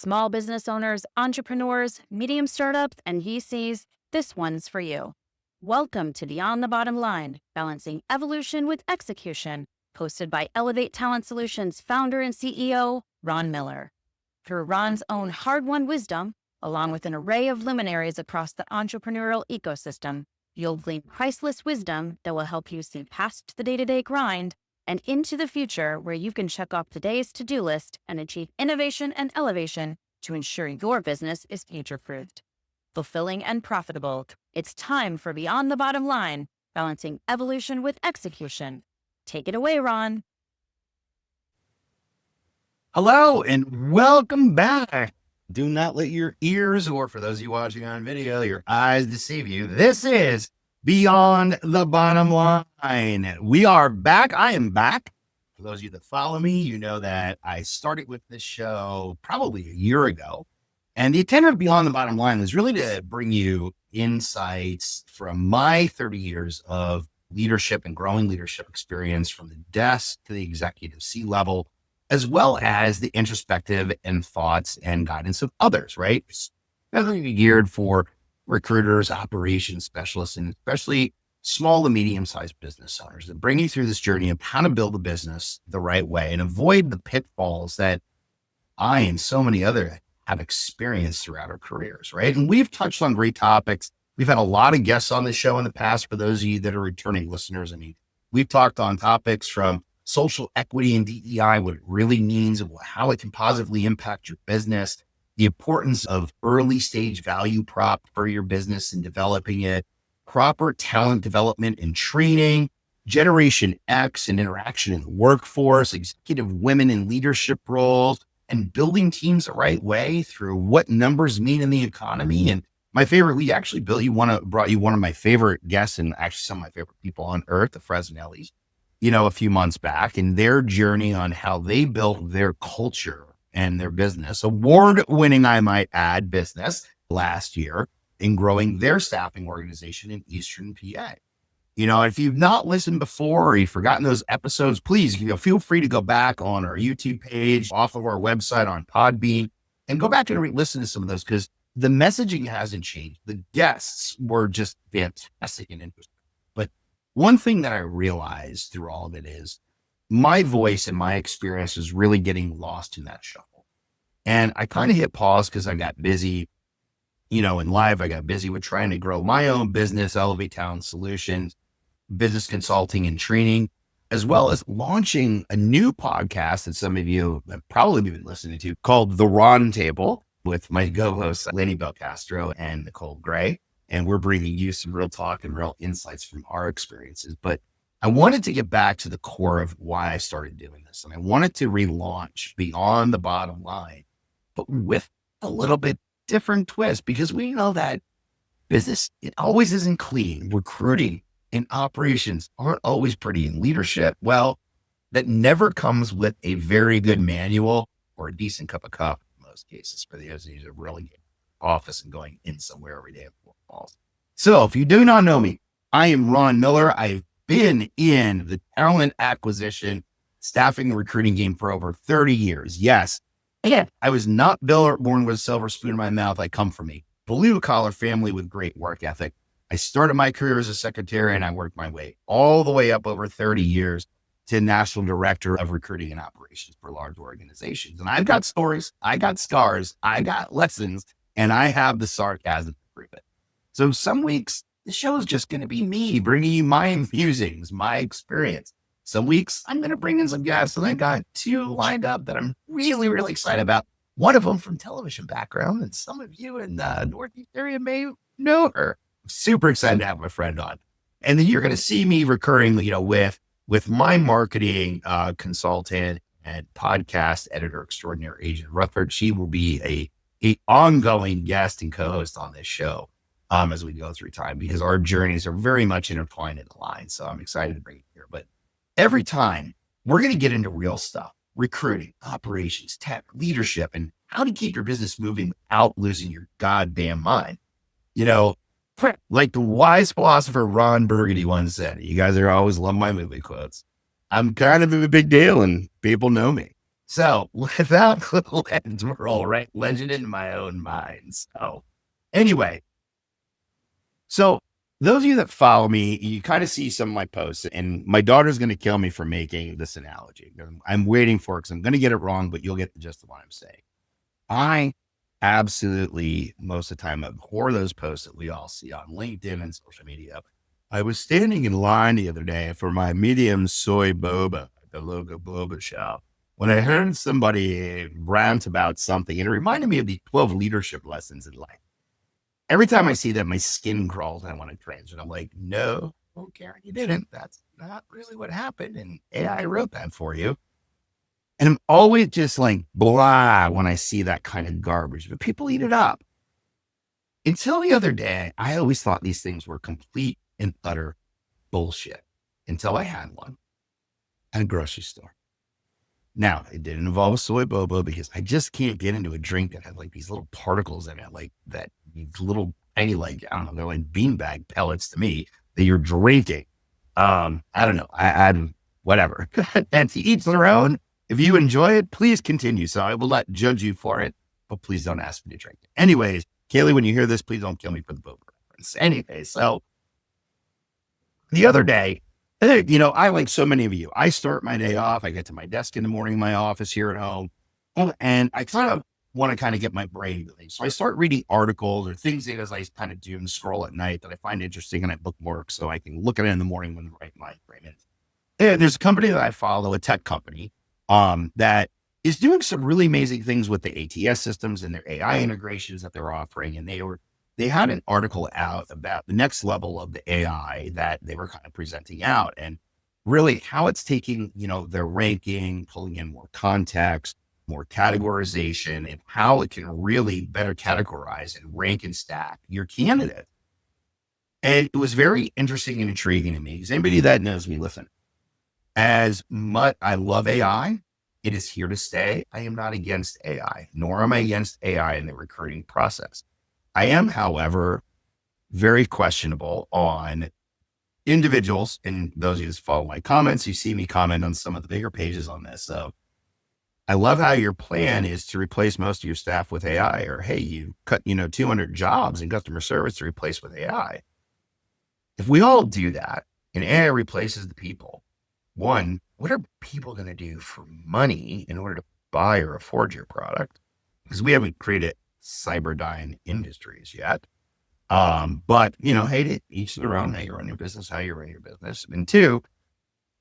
Small business owners, entrepreneurs, medium startups, and VCs, this one's for you. Welcome to Beyond the Bottom Line, Balancing Evolution with Execution, hosted by Elevate Talent Solutions founder and CEO, Ron Miller. Through Ron's own hard-won wisdom, along with an array of luminaries across the entrepreneurial ecosystem, you'll glean priceless wisdom that will help you see past the day-to-day grind and into the future where you can check off today's to-do list and achieve innovation and elevation to ensure your business is future-proofed. Fulfilling and profitable, it's time for Beyond the Bottom Line, balancing evolution with execution. Take it away, Ron. Hello and welcome back. Do not let your ears, or for those of you watching on video, your eyes deceive you. This is Beyond the Bottom Line. We are back. I am back. For those of you that follow me, you know that I started with this show probably a year ago. And the intent of Beyond the Bottom Line is really to bring you insights from my 30 years of leadership and growing leadership experience from the desk to the executive C-level, as well as the introspective and thoughts and guidance of others, right? Especially geared for recruiters, operations specialists, and especially small to medium-sized business owners that bring you through this journey of how to build a business the right way and avoid the pitfalls that I and so many others have experienced throughout our careers, right? And we've touched on great topics. We've had a lot of guests on the show in the past. For those of you that are returning listeners, I mean, we've talked on topics from social equity and DEI, what it really means and how it can positively impact your business, the importance of early stage value prop for your business and developing it, proper talent development and training, Generation X and interaction in the workforce, executive women in leadership roles, and building teams the right way through what numbers mean in the economy. And my favorite, we actually brought you one of my favorite guests and actually some of my favorite people on earth, the Fresnellis, a few months back, and their journey on how they built their culture and their business, award-winning, I might add, business last year in growing their staffing organization in Eastern PA. If you've not listened before or you've forgotten those episodes, please, feel free to go back on our YouTube page, off of our website on Podbean, and go back and listen to some of those because the messaging hasn't changed. The guests were just fantastic and interesting. But one thing that I realized through all of it is my voice and my experience is really getting lost in that shuffle. And I kind of hit pause because I got busy, in live. I got busy with trying to grow my own business, Elevate Talent Solutions, business consulting and training, as well as launching a new podcast that some of you have probably been listening to called The Ron Table with my co-hosts, Lenny Belcastro and Nicole Gray. And we're bringing you some real talk and real insights from our experiences. But I wanted to get back to the core of why I started doing this. And I wanted to relaunch Beyond the Bottom Line, but with a little bit different twist, because we know that business, it always isn't clean. Recruiting and operations aren't always pretty, in leadership, well, that never comes with a very good manual or a decent cup of coffee in most cases for those of you that really get office and going in somewhere every day. So if you do not know me, I am Ron Miller. I've been in the talent acquisition, staffing, and recruiting game for over 30 years. Yes. Again, I was not born with a silver spoon in my mouth. I come from a blue collar family with great work ethic. I started my career as a secretary and I worked my way all the way up over 30 years to national director of recruiting and operations for large organizations. And I've got stories, I got scars, I got lessons, and I have the sarcasm to prove it. So some weeks the show is just going to be me bringing you my musings, my experience. Some weeks I'm going to bring in some guests, and I got two lined up that I'm really, really excited about. One of them from television background, and some of you in the Northeast area may know her. I'm super excited to have my friend on. And then you're going to see me recurring, with my marketing consultant and podcast editor extraordinaire, Agent Rutherford. She will be a ongoing guest and co-host on this show as we go through time, because our journeys are very much intertwined and aligned. So I'm excited to bring it here. But every time we're going to get into real stuff, recruiting, operations, tech, leadership, and how to keep your business moving without losing your goddamn mind. Like the wise philosopher Ron Burgundy once said, you guys are always love my movie quotes. I'm kind of a big deal and people know me. So without little ends roll, right? Legend in my own mind. So anyway, so those of you that follow me, you kind of see some of my posts, and my daughter's going to kill me for making this analogy. I'm waiting for it because I'm going to get it wrong, but you'll get the gist of what I'm saying. I absolutely, most of the time, abhor those posts that we all see on LinkedIn and social media. I was standing in line the other day for my medium soy boba at the local boba shop when I heard somebody rant about something, and it reminded me of the 12 leadership lessons in life. Every time I see that, my skin crawls. I want to cringe. And I'm like, no, oh, Karen, you didn't. That's not really what happened. And AI wrote that for you. And I'm always just like blah when I see that kind of garbage, but people eat it up. Until the other day, I always thought these things were complete and utter bullshit until I had one at a grocery store. Now, it didn't involve a soy boba because I just can't get into a drink that has like these little particles in it, like that, these little tiny, like, I don't know, they're like beanbag pellets to me that you're drinking. I don't know. I'm whatever. And to each their own. If you enjoy it, please continue. So I will not judge you for it, but please don't ask me to drink it. Anyways, Kaylee, when you hear this, please don't kill me for the boba reference. Anyway, so the other day, I like so many of you, I start my day off. I get to my desk in the morning, my office here at home, and I kind of want to kind of get my brain moving. So I start reading articles or things that as I kind of do and scroll at night that I find interesting and I bookmark so I can look at it in the morning when the right mind frame is. And there's a company that I follow, a tech company, that is doing some really amazing things with the ATS systems and their AI integrations that they're offering. And they had an article out about the next level of the AI that they were kind of presenting out and really how it's taking, their ranking, pulling in more context, more categorization, and how it can really better categorize and rank and stack your candidate. And it was very interesting and intriguing to me because anybody that knows me, listen, as much I love AI, it is here to stay. I am not against AI, nor am I against AI in the recruiting process. I am, however, very questionable on individuals. And those of you that follow my comments, you see me comment on some of the bigger pages on this. So I love how your plan is to replace most of your staff with AI, or hey, you cut, 200 jobs in customer service to replace with AI. If we all do that and AI replaces the people, one, what are people going to do for money in order to buy or afford your product? Because we haven't created cyberdyne industries yet. But hey, to each their own, how you run your business, how you run your business. And two,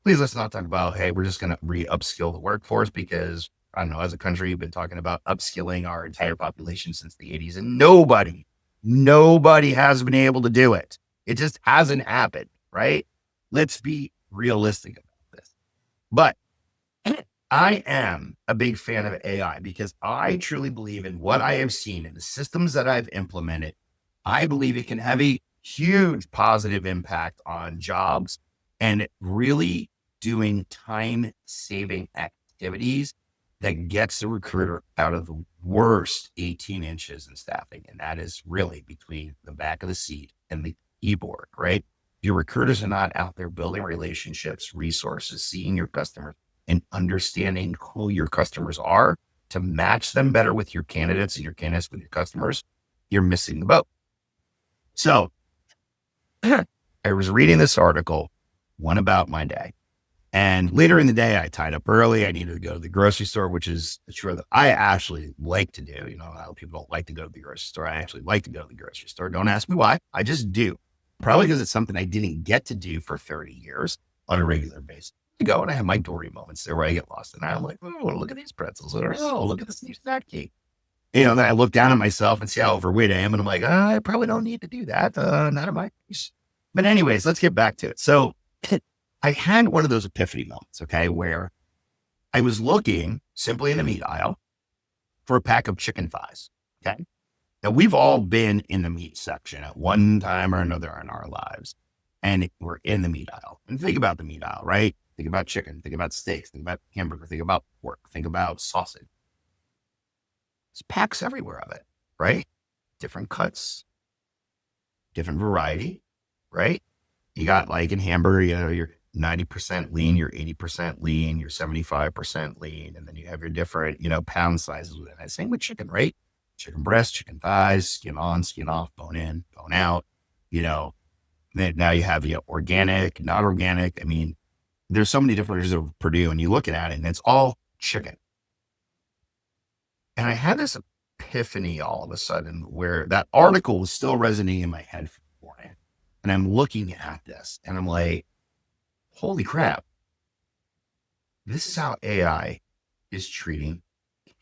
please let's not talk about, hey, we're just going to upskill the workforce because I don't know, as a country, we've been talking about upskilling our entire population since the 80s and nobody has been able to do it. It just hasn't happened, right? Let's be realistic about this. But I am a big fan of AI because I truly believe in what I have seen in the systems that I've implemented. I believe it can have a huge positive impact on jobs and really doing time saving activities that gets the recruiter out of the worst 18 inches in staffing. And that is really between the back of the seat and the keyboard, right? Your recruiters are not out there building relationships, resources, seeing your customers and understanding who your customers are to match them better with your candidates and your candidates with your customers. You're missing the boat. So I was reading this article, one about my day. And later in the day, I tied up early. I needed to go to the grocery store, which is a chore that I actually like to do. A lot of people don't like to go to the grocery store. I actually like to go to the grocery store. Don't ask me why. I just do. Probably because it's something I didn't get to do for 30 years on a regular basis. I go and I have my Dory moments there where I get lost. And I'm like, oh, look at these pretzels. Or, oh, look at this new snack cake. Then I look down at myself and see how overweight I am. And I'm like, I probably don't need to do that. Not in my case. But anyways, let's get back to it. So I had one of those epiphany moments, okay, where I was looking simply in the meat aisle for a pack of chicken thighs, okay? Now, we've all been in the meat section at one time or another in our lives, and we're in the meat aisle. And think about the meat aisle, right? Think about chicken, think about steaks, think about hamburger, think about pork, think about sausage. There's packs everywhere of it, right? Different cuts, different variety, right? You got like in hamburger, 90% lean, you're 80% lean, you're 75% lean. And then you have your different, pound sizes within that. Same with chicken, right? Chicken breast, chicken thighs, skin on, skin off, bone in, bone out, then now you have organic, not organic. I mean, there's so many different versions of Purdue and you look at it and it's all chicken. And I had this epiphany all of a sudden where that article was still resonating in my head for the morning. And I'm looking at this and I'm like, holy crap. This is how AI is treating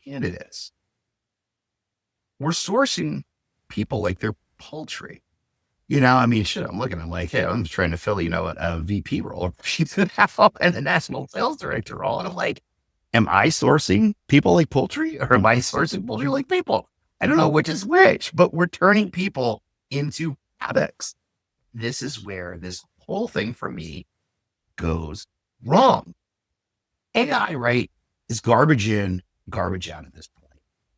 candidates. We're sourcing people like they're poultry. I mean, shit, I'm looking, I'm like, hey, I'm just trying to fill, a VP role and the national sales director role. And I'm like, am I sourcing people like poultry or am I sourcing poultry like people? I don't know which is which, but we're turning people into products. This is where this whole thing for me goes wrong. AI, right, is garbage in, garbage out at this point.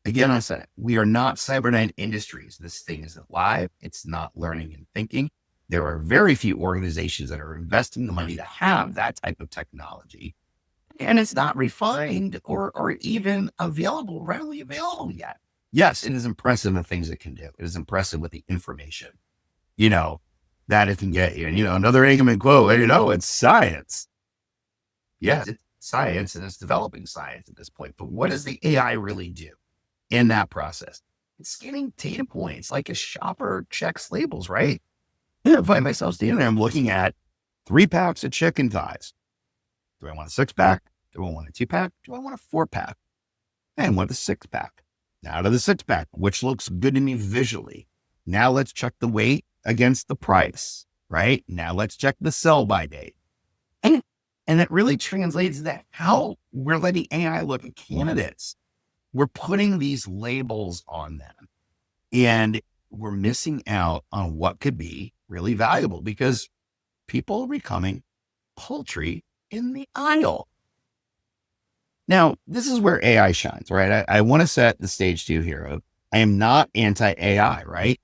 Again, I said, we are not cybernetic industries. This thing isn't live. It's not learning and thinking. There are very few organizations that are investing the money to have that type of technology. And it's not refined or even readily available yet. Yes, it is impressive the things it can do. It is impressive with the information, that it can get you. And, another Engelman quote, it's science. Yes, it's science and it's developing science at this point. But what does the AI really do in that process? It's scanning data points like a shopper checks labels, right? I find myself standing there, I'm looking at 3 packs of chicken thighs. Do I want a 6-pack? Do I want a 2-pack? Do I want a 4-pack? I want a 6-pack. Now to the 6-pack, which looks good to me visually. Now let's check the weight against the price, right? Now let's check the sell by date. And it really translates that how we're letting AI look at candidates. We're putting these labels on them and we're missing out on what could be really valuable because people are becoming poultry in the aisle. Now, this is where AI shines, right? I want to set the stage too here. I am not anti-AI, right?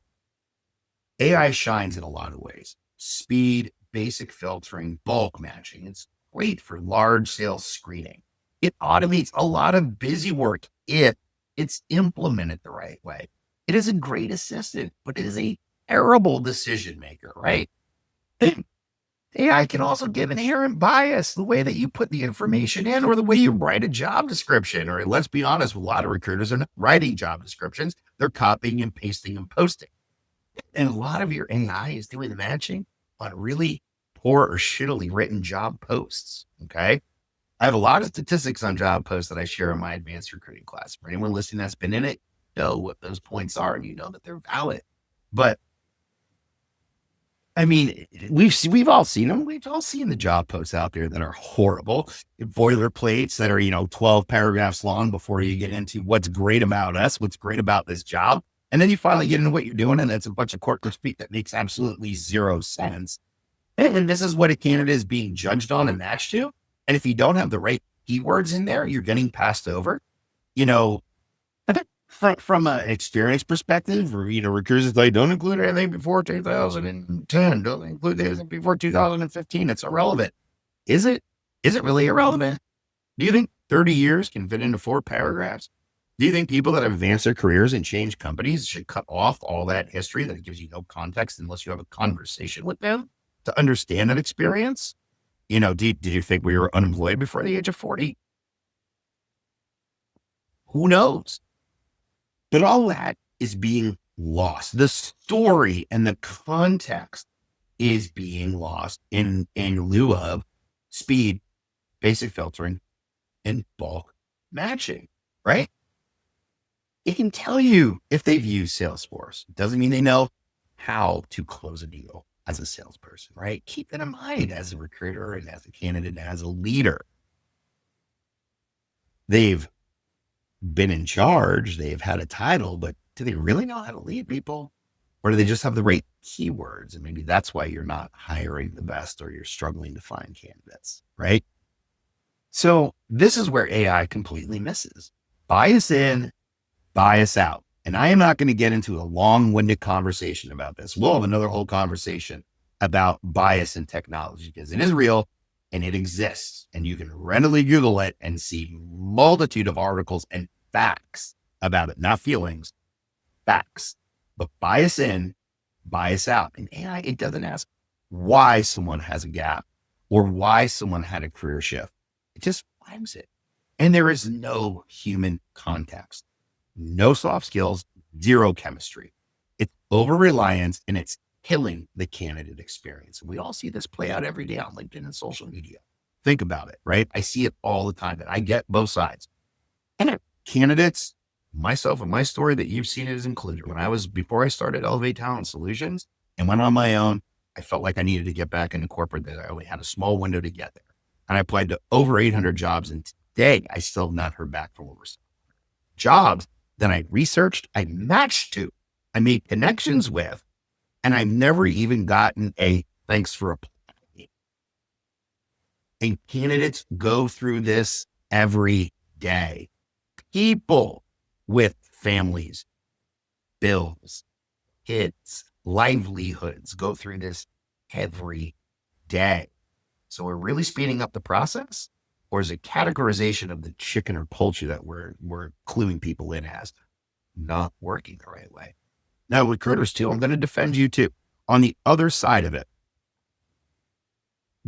AI shines in a lot of ways. Speed, basic filtering, bulk matching. It's great for large scale screening. It automates a lot of busy work if it's implemented the right way. It is a great assistant, but it is a terrible decision maker, right? AI can also give inherent bias, the way that you put the information in or the way you write a job description. Or let's be honest, a lot of recruiters are not writing job descriptions. They're copying and pasting and posting. And a lot of your AI is doing the matching on really poor or shittily written job posts. Okay. I have a lot of statistics on job posts that I share in my advanced recruiting class. For anyone listening that's been in it, know what those points are and you know that they're valid. But I mean, we've all seen them. We've all seen the job posts out there that are horrible, boilerplates that are 12 paragraphs long before you get into what's great about us, what's great about this job. And then you finally get into what you're doing, and it's a bunch of corporate speak that makes absolutely zero sense. And this is what a candidate is being judged on and matched to. And if you don't have the right keywords in there, you're getting passed over. I think from an experience perspective, or, recruiters like, don't include anything before 2010. Don't include anything before 2015. It's irrelevant. Is it? Is it really irrelevant? Do you think 30 years can fit into 4 paragraphs? Do you think people that have advanced their careers and changed companies should cut off all that history that gives you no context unless you have a conversation with them to understand that experience? Did you think we were unemployed before the age of 40? Who knows? But all that is being lost. The story and the context is being lost in lieu of speed, basic filtering, and bulk matching, right? It can tell you if they've used Salesforce. It doesn't mean they know how to close a deal as a salesperson, right? Keep that in mind as a recruiter and as a candidate and as a leader. They've been in charge, they've had a title, but do they really know how to lead people? Or do they just have the right keywords? And maybe that's why you're not hiring the best or you're struggling to find candidates, right? So this is where AI completely misses. Bias in, bias out. And I am not going to get into a long-winded conversation about this. We'll have another whole conversation about bias in technology because it is real and it exists, and you can readily Google it and see multitude of articles and facts about it, not feelings, facts. But bias in, bias out. And AI, it doesn't ask why someone has a gap or why someone had a career shift. It just flags it. And there is no human context, no soft skills, zero chemistry. It's over reliance, and it's killing the candidate experience. And we all see this play out every day on LinkedIn and social media. Think about it, right? I see it all the time, and I get both sides. And candidates, myself and my story that you've seen is included. Before I started Elevate Talent Solutions and went on my own, I felt like I needed to get back into corporate, that I only had a small window to get there. And I applied to over 800 jobs. And today I still have not heard back from over jobs that I researched, I matched to, I made connections with, and I've never even gotten a thanks for applying. And candidates go through this every day. People with families, bills, kids, livelihoods go through this every day. So we're really speeding up the process, or is it categorization of the chicken or poultry that we're cluing people in as not working the right way? Now, recruiters too, I'm going to defend you too. On the other side of it,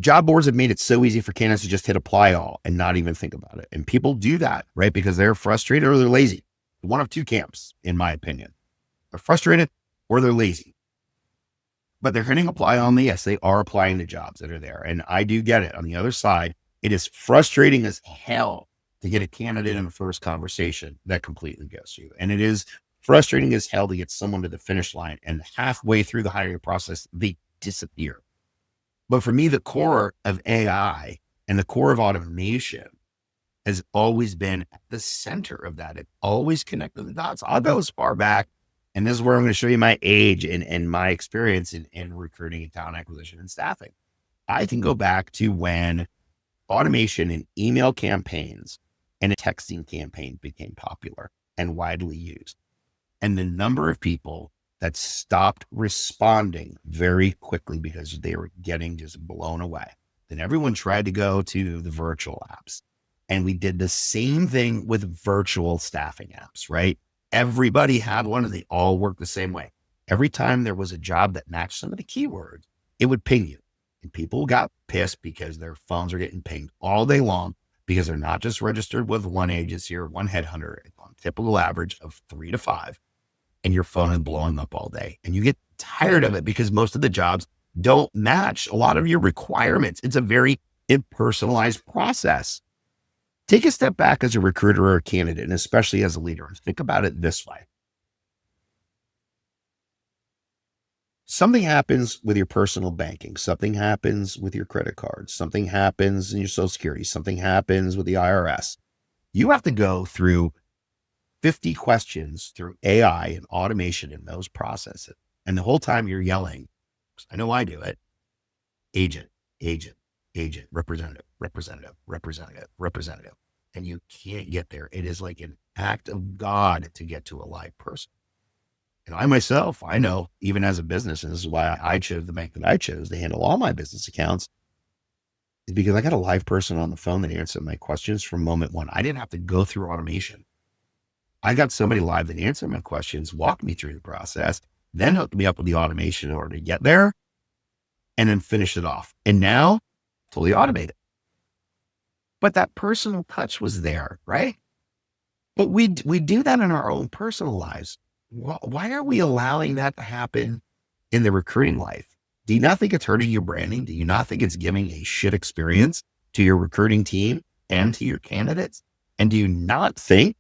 job boards have made it so easy for candidates to just hit apply all and not even think about it. And people do that, right? Because they're frustrated or they're lazy. One of two camps, in my opinion. They're frustrated or they're lazy. But they're hitting apply on the yes, they are applying to jobs that are there. And I do get it. On the other side, it is frustrating as hell to get a candidate in the first conversation that completely ghosts you. And it is frustrating as hell to get someone to the finish line and halfway through the hiring process, they disappear. But for me, the core of AI and the core of automation has always been at the center of that. It always connected the dots. I'll go as far back, and this is where I'm going to show you my age and my experience in recruiting and talent acquisition and staffing. I can go back to when automation and email campaigns and a texting campaign became popular and widely used. And the number of people that stopped responding very quickly because they were getting just blown away. Then everyone tried to go to the virtual apps. And we did the same thing with virtual staffing apps, right? Everybody had one and they all worked the same way. Every time there was a job that matched some of the keywords, it would ping you. And people got pissed because their phones are getting pinged all day long because they're not just registered with one agency or one headhunter, on typical average of 3 to 5. And your phone is blowing up all day. And you get tired of it because most of the jobs don't match a lot of your requirements. It's a very impersonalized process. Take a step back as a recruiter or a candidate, and especially as a leader, and think about it this way. Something happens with your personal banking. Something happens with your credit cards. Something happens in your Social Security. Something happens with the IRS. You have to go through 50 questions through AI and automation in those processes. And the whole time you're yelling, I know I do it, agent, agent, agent, representative, representative, representative, representative. And you can't get there. It is like an act of God to get to a live person. And I myself, I know, even as a business, and this is why I chose the bank that I chose to handle all my business accounts, is because I got a live person on the phone that answered my questions from moment one. I didn't have to go through automation. I got somebody live that answered my questions, walked me through the process, then hooked me up with the automation in order to get there, and then finish it off. And now, fully automated. But that personal touch was there, right? But we do that in our own personal lives. Why are we allowing that to happen in the recruiting life? Do you not think it's hurting your branding? Do you not think it's giving a shit experience to your recruiting team and to your candidates? And do you not think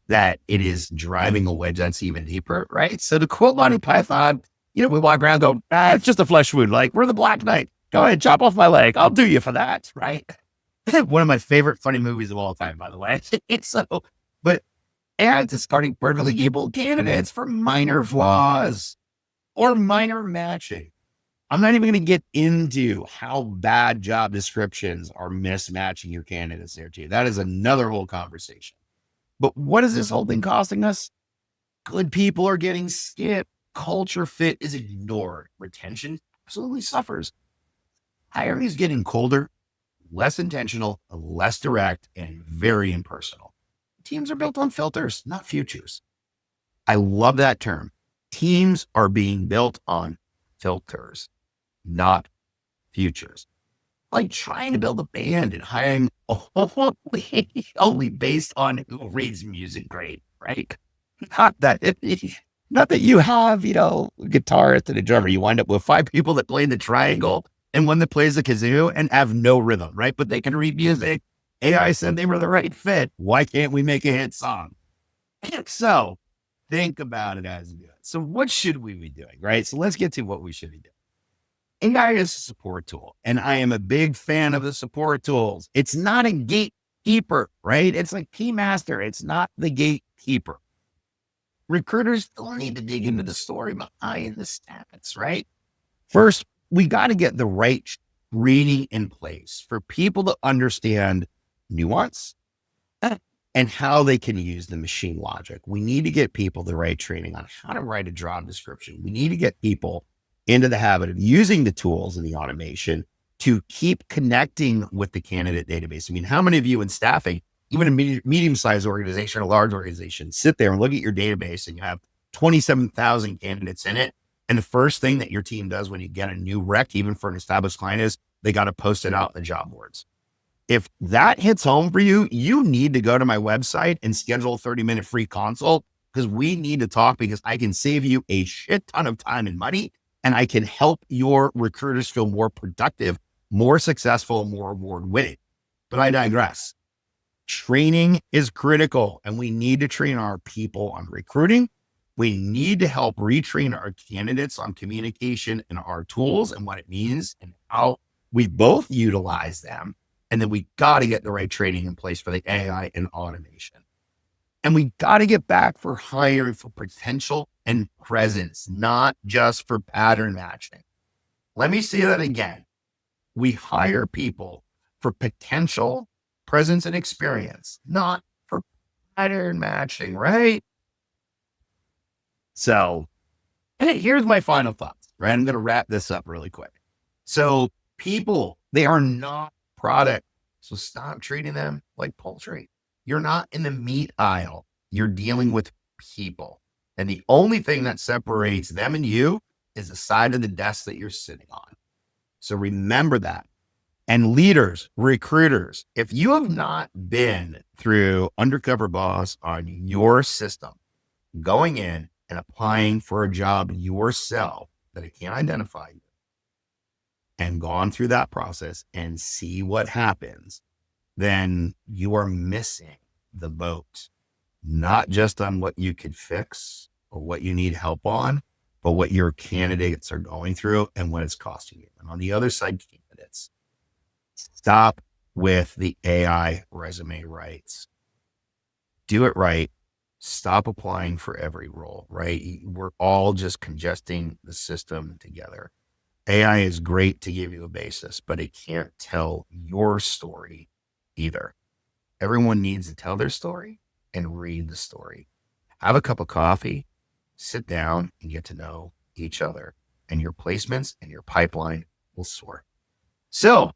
that it is driving a wedge that's even deeper, right? So to quote Monty Python, we walk around and go, it's just a flesh wound. Like, we're the Black Knight. Go ahead, chop off my leg. I'll do you for that, right? One of my favorite funny movies of all time, by the way. But ads is starting perfectly able candidates for minor flaws or minor matching. I'm not even going to get into how bad job descriptions are mismatching your candidates there too. That is another whole conversation. But what is this whole thing costing us? Good people are getting skipped. Culture fit is ignored. Retention absolutely suffers. Hiring is getting colder less intentional, less direct, and very impersonal. Teams are built on filters, not futures. I love that term. Teams are being built on filters, not futures. Like trying to build a band and hiring only based on who reads music grade, right? Not that not that you have, a guitarist and a drummer. You wind up with 5 people that play the triangle and one that plays the kazoo and have no rhythm, right? But they can read music. AI said they were the right fit. Why can't we make a hit song? So think about it as good. So what should we be doing, right? So let's get to what we should be doing. AI is a support tool, and I am a big fan of the support tools. It's not a gatekeeper, right? It's like Keymaster. It's not the gatekeeper. Recruiters still need to dig into the story behind the stats, right? First, we got to get the right training in place for people to understand nuance and how they can use the machine logic. We need to get people the right training on how to write a job description. We need to get people into the habit of using the tools and the automation to keep connecting with the candidate database. I mean, how many of you in staffing, even a medium-sized organization or a large organization, sit there and look at your database and you have 27,000 candidates in it. And the first thing that your team does when you get a new rec, even for an established client, is they got to post it out in the job boards. If that hits home for you, you need to go to my website and schedule a 30-minute free consult, because we need to talk, because I can save you a shit ton of time and money, and I can help your recruiters feel more productive, more successful, more award-winning. But I digress. Training is critical, and we need to train our people on recruiting. We need to help retrain our candidates on communication and our tools and what it means and how we both utilize them. And then we got to get the right training in place for the AI and automation. And we got to get back for hiring for potential and presence, not just for pattern matching. Let me say that again. We hire people for potential, presence, and experience, not for pattern matching, right? So here's my final thoughts, right? I'm going to wrap this up really quick. So people, they are not product. So stop treating them like poultry. You're not in the meat aisle. You're dealing with people. And the only thing that separates them and you is the side of the desk that you're sitting on. So remember that. And leaders, recruiters, if you have not been through Undercover Boss on your system, going in and applying for a job yourself that it can't identify you, and gone through that process and see what happens, then you are missing the boat, not just on what you could fix or what you need help on, but what your candidates are going through and what it's costing you. And on the other side, candidates, stop with the AI resume writes. Do it right. Stop applying for every role, right? We're all just congesting the system together. AI is great to give you a basis, but it can't tell your story either. Everyone needs to tell their story and read the story. Have a cup of coffee, sit down and get to know each other, and your placements and your pipeline will soar. So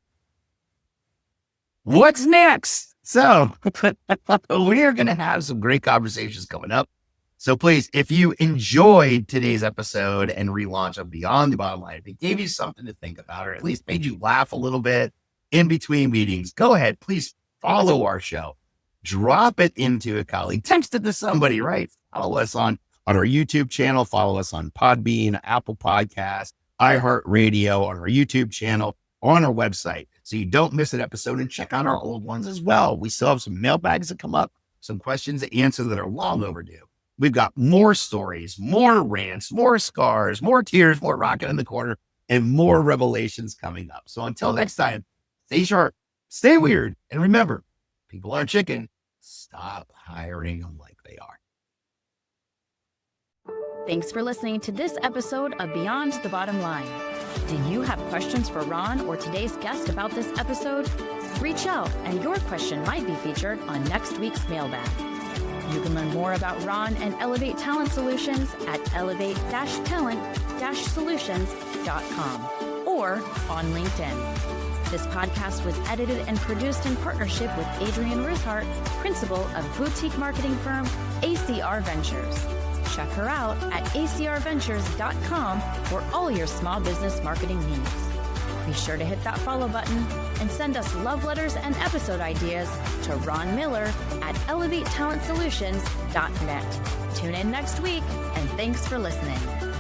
what's next? So we're going to have some great conversations coming up. So please, if you enjoyed today's episode and relaunch of Beyond the Bottom Line, if it gave you something to think about, or at least made you laugh a little bit in between meetings, go ahead, please follow our show. Drop it into a colleague, text it to somebody, right? Follow us on our YouTube channel, follow us on Podbean, Apple Podcasts, iHeartRadio, on our YouTube channel, on our website, so you don't miss an episode, and check out our old ones as well. We still have some mailbags that come up, some questions to answer that are long overdue. We've got more stories, more rants, more scars, more tears, more rocking in the corner, and more revelations coming up. So until next time, stay sharp, stay weird, and remember, people aren't chicken. Stop hiring them like they are. Thanks for listening to this episode of Beyond the Bottom Line. Do you have questions for Ron or today's guest about this episode? Reach out and your question might be featured on next week's mailbag. You can learn more about Ron and Elevate Talent Solutions at elevate-talent-solutions.com or on LinkedIn. This podcast was edited and produced in partnership with Adrienne Ruthart, principal of boutique marketing firm ACR Ventures. Check her out at acrventures.com for all your small business marketing needs. Be sure to hit that follow button and send us love letters and episode ideas to Ron Miller at elevatetalentsolutions.net. Tune in next week, and thanks for listening.